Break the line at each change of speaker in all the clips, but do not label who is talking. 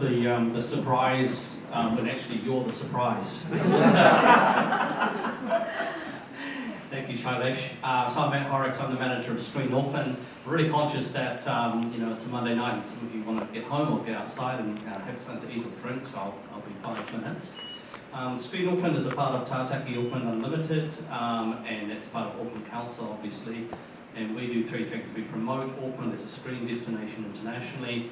the surprise when actually you're the surprise. Thank you, Shailesh. So I'm Matt Horrocks. I'm the manager of Screen Auckland. We're really conscious that it's a Monday night and some of you want to get home or get outside and have something to eat or drink, so I'll be 5 minutes. Screen Auckland is a part of Tātaki Auckland Unlimited, and it's part of Auckland Council, obviously. And we do three things. We promote Auckland as a screen destination internationally.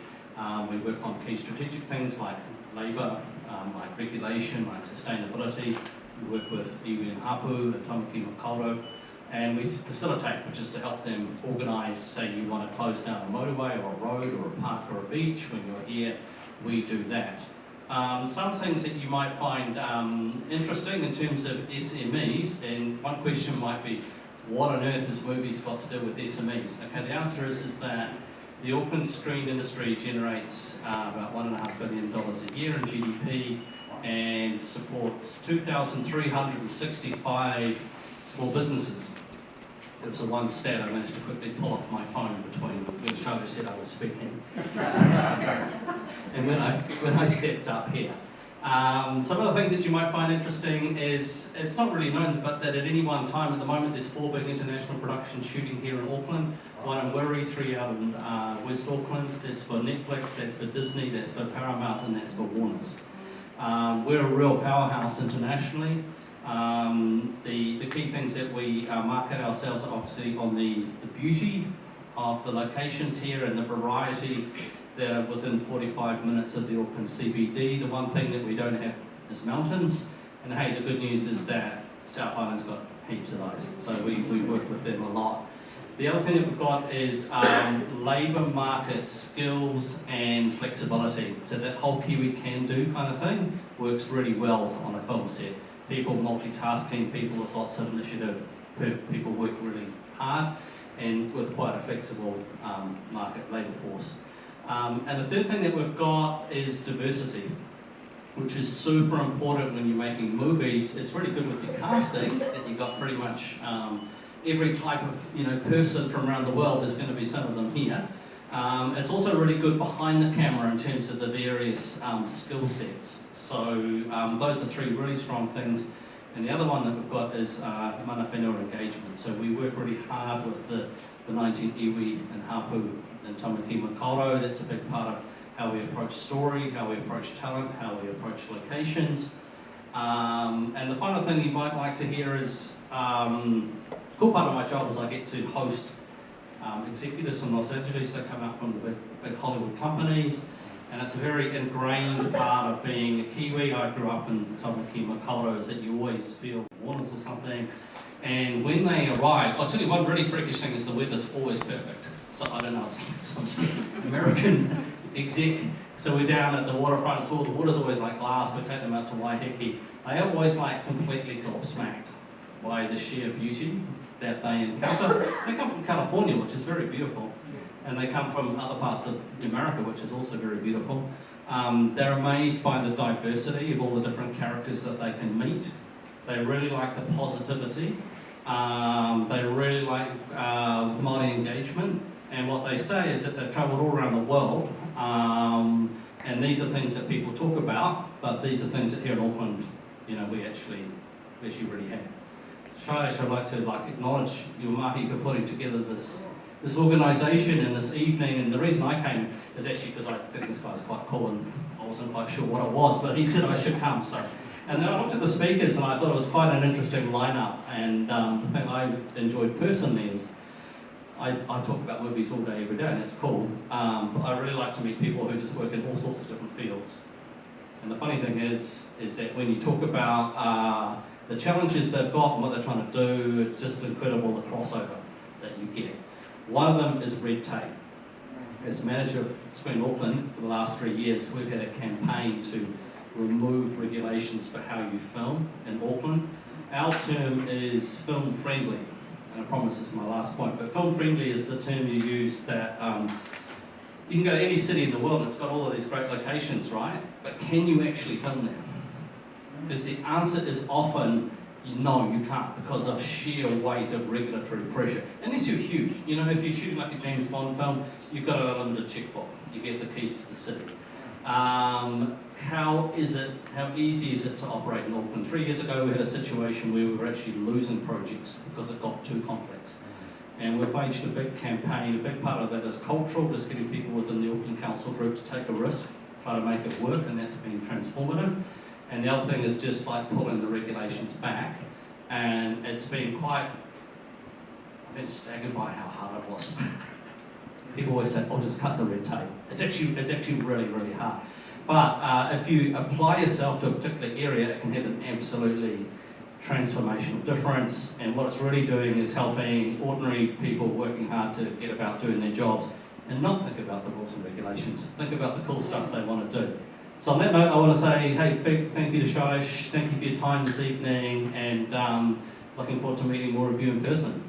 We work on key strategic things like labour, like regulation, like sustainability. We work with iwi and hapu, and tamaki makaurau, and we facilitate, which is to help them organise, say you want to close down a motorway or a road or a park or a beach. When you're here, we do that. Some things that you might find interesting in terms of SMEs, and one question might be, what on earth has movies got to do with SMEs? Okay, the answer is that the Auckland screen industry generates about $1.5 billion a year in GDP and supports 2,365 small businesses. It was the one stat I managed to quickly pull off my phone between when Charlie said I was speaking and when I stepped up here. Some of the things that you might find interesting is, it's not really known, but that at any one time at the moment there's 4 big international productions shooting here in Auckland. 1 in Wiri, 3 out in West Auckland. That's for Netflix, that's for Disney, that's for Paramount, and that's for Warner's. We're a real powerhouse internationally. The key things that we market ourselves are obviously on the beauty of the locations here and the variety that are within 45 minutes of the Auckland CBD. The one thing that we don't have is mountains. And hey, the good news is that South Island's got heaps of those. So we work with them a lot. The other thing that we've got is labour market skills and flexibility. So that whole Kiwi can do kind of thing works really well on a film set. People multitasking, people with lots of initiative, people work really hard and with quite a flexible market labour force. And the third thing that we've got is diversity, which is super important when you're making movies. It's really good with your casting, that you've got pretty much every type of person from around the world. There's going to be some of them here. It's also really good behind the camera in terms of the various skill sets. So those are 3 really strong things. And the other one that we've got is mana whenua engagement. So we work really hard with the 19 iwi and hapu and tamaki makaurau. That's a big part of how we approach story, how we approach talent, how we approach locations. And the final thing you might like to hear is, cool part of my job is I get to host executives from Los Angeles that come out from the big Hollywood companies, and it's a very ingrained part of being a Kiwi. I grew up in tamaki makaurau, is that you always feel Warners or something, and when they arrive, I'll tell you one really freakish thing is the weather's always perfect. So I don't know, it's some American exec. So we're down at the waterfront, so the water's always like glass. We take them out to Waiheke. They are always like completely gobsmacked by the sheer beauty that they encounter. They come from California, which is very beautiful, and they come from other parts of America, which is also very beautiful. They're amazed by the diversity of all the different characters that they can meet. They really like the positivity. They really like Māori engagement. And what they say is that they've travelled all around the world, and these are things that people talk about, but these are things that here in Auckland, we actually really have. Shailesh, I'd like to acknowledge your mahi for putting together this organisation and this evening. And the reason I came is actually because I think this guy's quite cool, and I wasn't quite sure what it was, but he said I should come. So, and then I looked at the speakers and I thought it was quite an interesting lineup. And the thing I enjoyed personally is I talk about movies all day, every day, and it's cool. But I really like to meet people who just work in all sorts of different fields. And the funny thing is that when you talk about the challenges they've got and what they're trying to do, it's just incredible the crossover that you get. One of them is red tape. As manager of Screen Auckland for the last 3 years, we've had a campaign to remove regulations for how you film in Auckland. Our term is film friendly, and I promise this is my last point, but film friendly is the term you use that you can go to any city in the world and it's got all of these great locations, right? But can you actually film there? Because the answer is often, no, you can't, because of sheer weight of regulatory pressure. Unless you're huge. If you shoot like a James Bond film, you've got an unlimited checkbook. You get the keys to the city. How easy is it to operate in Auckland? 3 years ago we had a situation where we were actually losing projects because it got too complex. And we've waged a big campaign. A big part of that is cultural, just getting people within the Auckland Council group to take a risk, try to make it work, and that's been transformative. And the other thing is just like pulling the regulations back. And it's been I've been staggered by how hard it was. People always say, oh, just cut the red tape. It's actually really, really hard. But if you apply yourself to a particular area, it can have an absolutely transformational difference. And what it's really doing is helping ordinary people working hard to get about doing their jobs and not think about the rules and regulations. Think about the cool stuff they want to do. So on that note, I want to say, hey, big thank you to Shaish. Thank you for your time this evening, and looking forward to meeting more of you in person.